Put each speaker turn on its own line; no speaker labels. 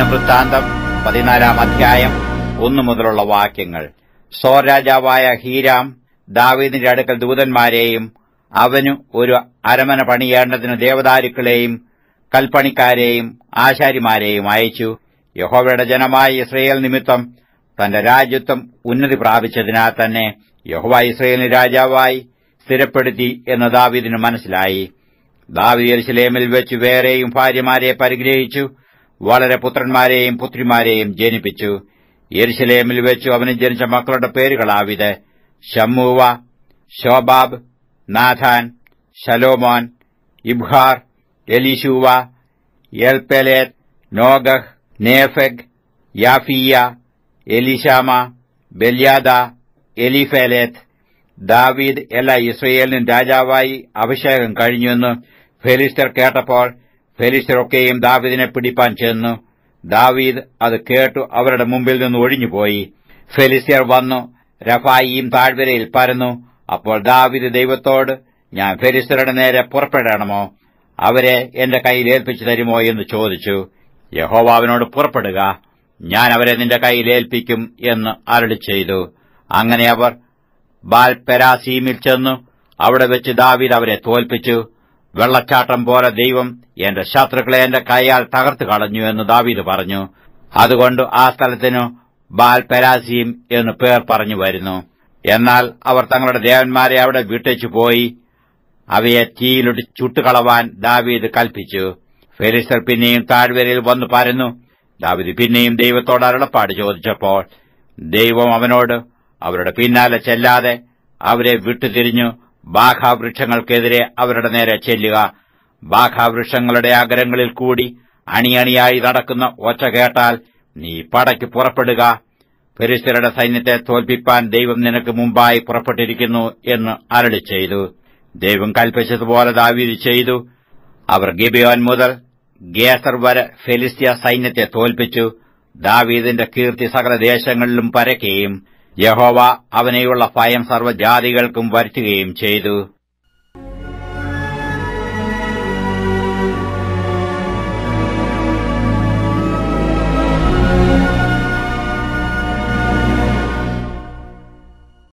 ദിനവൃത്താന്തം 14 അധ്യായം 1 മുതലുള്ള വാക്യങ്ങൾ. സോർ രാജാവായ ഹീരാം ദാവീദിന്റെ അടുക്കൽ ദൂതന്മാരെയും അവനു ഒരു അരമന പണിയേണ്ടതിന് ദേവദാരുക്കളെയും കൽപ്പണിക്കാരെയും ആശാരിമാരെയും അയച്ചു. യഹോവയുടെ ജനമായ യിസ്രായേൽ നിമിത്തം തന്റെ രാജ്യത്വം ഉന്നതി പ്രാപിച്ചതിനാൽ തന്നെ യഹോവ യിസ്രായേലിന് രാജാവായി സ്ഥിരപ്പെടുത്തി എന്ന് ദാവീദിന് മനസ്സിലായി. ദാവീദ് യെരൂശലേമിൽ വെച്ച് വേറെയും ഭാര്യമാരെ പരിഗ്രഹിച്ചു, വളരെ പുത്രന്മാരെയും പുത്രിമാരെയും ജനിപ്പിച്ചു. യെരൂശലേമിൽ വെച്ചു അവന് ജനിച്ച മക്കളുടെ പേരുകളാവിത്: ശമ്മൂവ, ശോബാബ്, നാഥാൻ, ശലോമോൻ, ഇബ്ഹാർ, എലീശൂവ, എൽപെലേത്ത്, നോഗഹ്, നേഫെഗ്, യാഫീയ, എലീശാമ, ബെല്യാദ, എലീഫേലേത്ത്. ദാവീദ് എല്ലാ യിസ്രായേലിനും രാജാവായി അഭിഷേകം കഴിഞ്ഞുവെന്ന് ഫെലിസ്ത്യർ കേട്ടപ്പോൾ ഫെലിസ്ത്യരൊക്കെയും ദാവീദിനെ പിടിപ്പാൻ ചെന്നു. ദാവീദ് അത് കേട്ടു അവരുടെ മുമ്പിൽ നിന്ന് ഒഴിഞ്ഞുപോയി. ഫെലിസ്ത്യർ വന്നു രഫായീം താഴ്വരയിൽ പരന്നു. അപ്പോൾ ദാവീദ് ദൈവത്തോട്, ഞാൻ ഫെലിസ്ത്യരുടെ നേരെ പുറപ്പെടണമോ? അവരെ എന്റെ കയ്യിൽ ഏൽപ്പിച്ചു തരുമോ എന്ന് ചോദിച്ചു. യഹോവ അവനോട്, പുറപ്പെടുക, ഞാൻ അവരെ നിന്റെ കയ്യിൽ ഏൽപ്പിക്കും എന്ന് അരുളിച്ചെയ്തു. അങ്ങനെ അവർ ബാൽപെരാസീമിൽ ചെന്നു. അവിടെ വെച്ച് ദാവീദ് അവരെ തോൽപ്പിച്ചു. വെള്ളച്ചാട്ടം പോലെ ദൈവം എന്റെ ശത്രുക്കളെ എന്റെ കൈയാൽ തകർത്തു കളഞ്ഞു എന്ന് ദാവീദ് പറഞ്ഞു. അതുകൊണ്ട് ആ സ്ഥലത്തിനു ബാൽപെരാസീം എന്ന് പേർ പറഞ്ഞു വരുന്നു. എന്നാൽ അവർ തങ്ങളുടെ ദേവന്മാരെ അവിടെ വിട്ടേച്ചു പോയി. അവയെ തീയിലിട്ട് ചുട്ടുകളവാൻ ദാവീദ് കൽപ്പിച്ചു. ഫെലിസ്ത്യർ പിന്നെയും താഴ്വരയിൽ വന്നു പരന്നു. ദാവീദ് പിന്നെയും ദൈവത്തോട് അരുളപ്പാട് ചോദിച്ചപ്പോൾ ദൈവം അവനോട്, അവരുടെ പിന്നാലെ ചെല്ലാതെ അവരെ വിട്ടുതിരിഞ്ഞു ബാഖാവൃക്ഷങ്ങൾക്കെതിരെ അവരുടെ നേരെ ചെല്ലുക. ബാഖാവൃക്ഷങ്ങളുടെ അഗ്രങ്ങളിൽ കൂടി അണിയണിയായി നടക്കുന്ന ഒച്ച കേട്ടാൽ നീ പടയ്ക്ക് പുറപ്പെടുക. ഫെലിസ്ത്യരുടെ സൈന്യത്തെ തോൽപ്പിപ്പാൻ ദൈവം നിനക്ക് മുമ്പായി പുറപ്പെട്ടിരിക്കുന്നു എന്ന് അരുളിച്ചെയ്തു. ദൈവം കൽപ്പിച്ചതുപോലെ ദാവീദ് ചെയ്തു. അവർ ഗിബെയോൻ മുതൽ ഗേസർ വരെ ഫെലിസ്ത്യ സൈന്യത്തെ തോൽപ്പിച്ചു. ദാവീദിന്റെ കീർത്തി സകല ദേശങ്ങളിലും പരക്കുകയും യഹോവ അവനെയുള്ള ഭയം സർവ്വജാതികൾക്കും വരുത്തുകയും ചെയ്തു.